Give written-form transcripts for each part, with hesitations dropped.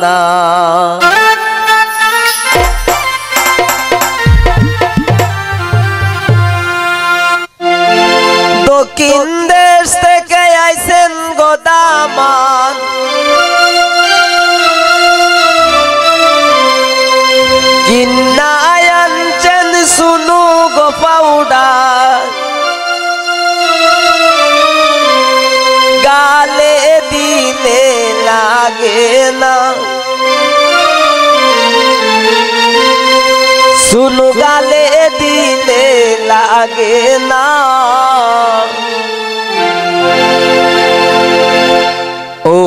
না দক্ষিণ দেশ থেকে আইছেন গোদামান কিন্নায় আনছেন শুনু গো পাউডার গালে দিলে লাগে না শুনু গালে দিলে লাগে না ও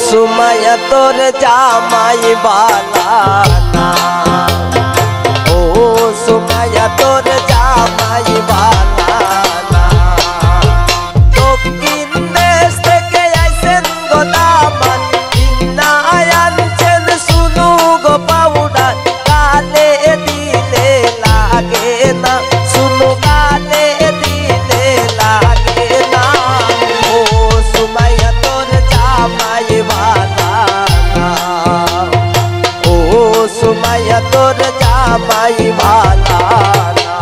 সুমাইয়া তোর জামাই বালা না ও সুমাইয়া তোর জামাই বালা না দক্ষিণ দেশ থেকে আইছেন গোদামান কিন্নায় আনছেন শুনু গো পাউডার গালে দিলে লাগে না শুনু গালে দিলে লাগে না ও সুমাইয়া তোর জামাই বালা না ও সুমাইয়া তোর জামাই বালা না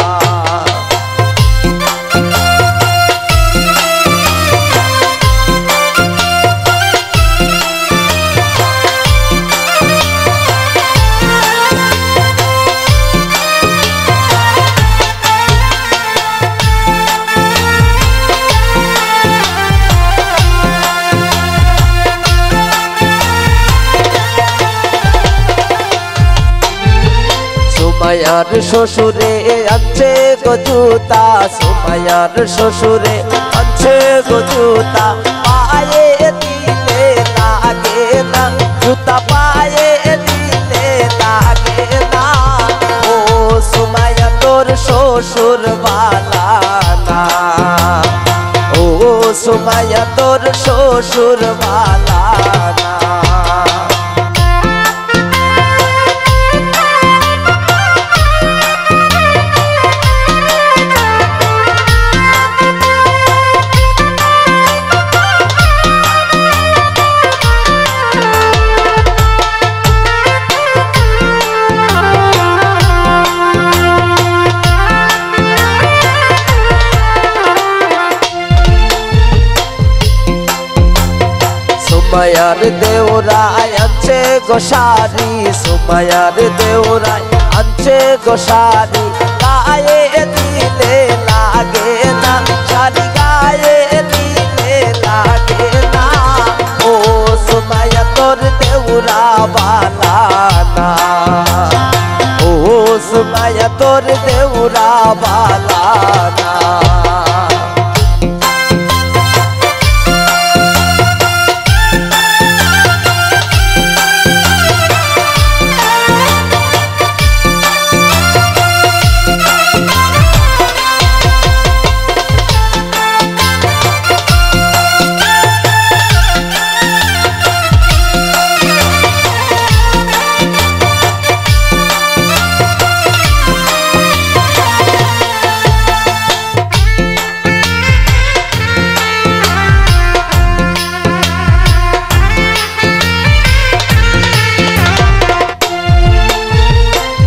সুমাইয়ার শ্বশুরে আনছে গো জুতা সুমাইয়ার শ্বশুরে আনছে গো জুতা পায়ে দিলে লাগে না জুতা পায়ে দিলে লাগে না ও সুমাইয়া তোর শ্বশুর বালা না ও সুমাইয়া তোর শ্বশুর বালা না সুমাইয়ার দেওরাই আনছে গোসারি সুমাইয়ার দেওরাই আনছে গোসারি গায়ে দিলে লাগে না শাড়ি গায়ে দিলে লাগে না ও সুমাইয়া তোর দেওরা বালা না ও সুমাইয়া তোর দেওরা বালা না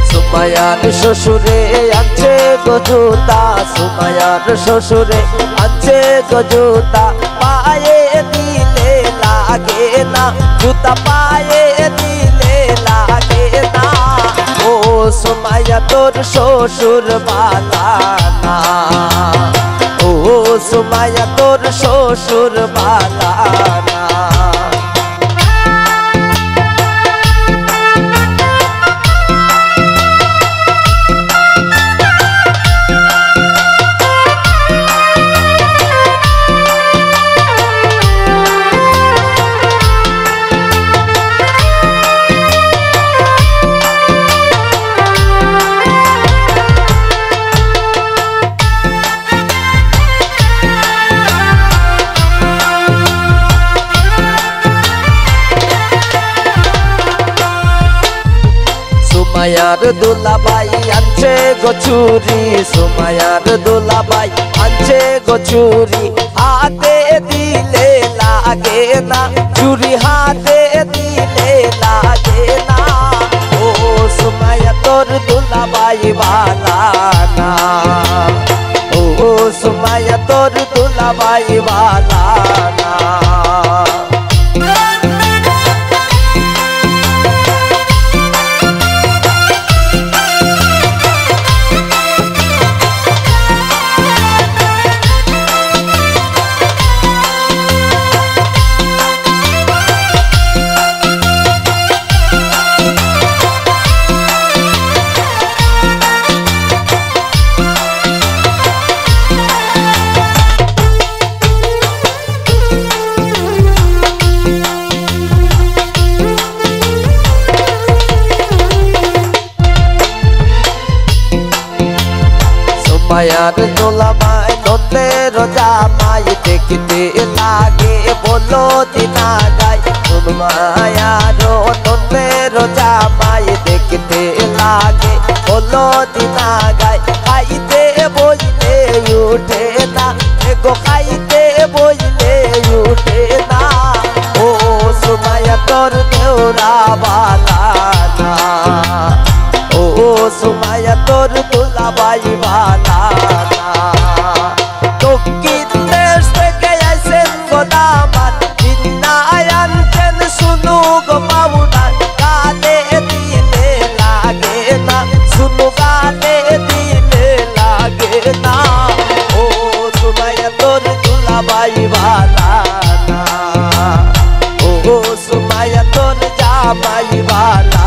সুমাইয়ার শ্বশুরে আনছে গো জুতা সুমাইয়ার শ্বশুরে আনছে গো জুতা পায়ে দিলে লাগে না জুতা পায়ে দিলে লাগে না ও সুমাইয়া তোর শ্বশুর বালা না ও সুমাইয়া তোর শ্বশুর বালা না সুমাইয়ার দুলাভাই আনছে গো চুরি সুমাইয়ার দুলাভাই আনছে গো চুরি হাতে দিলে লাগে না চুরি হাতে দিলে দুলাবাই বালানা ও সুমাইয়া তোর দুলাবাই বালানা মায়ার দুলাবাই নন্দের জামাই দেখতে লাগে বলো দিনা গাই তোর মায়ার নন্দের জামাই দেখতে লাগে বলো দিনা গাই খাইতে বইলে উঠে না গো খাইতে বইলে উঠে না ও সুমাইয়া তোর দেওরা বালানা ও সুমাইয়া তোর দুলাবাই বালানা দক্ষিণ দেশ থেকে আইসেন গোদামান বিন্নায় আনছেন শুনু গো বাবুনার গালে দিলে লাগে না শুনু গালে দিলে লাগে না ও সুমাইয়া তোর দুলাবাই বালানা ও সুমাইয়া তোর জামাই বালানা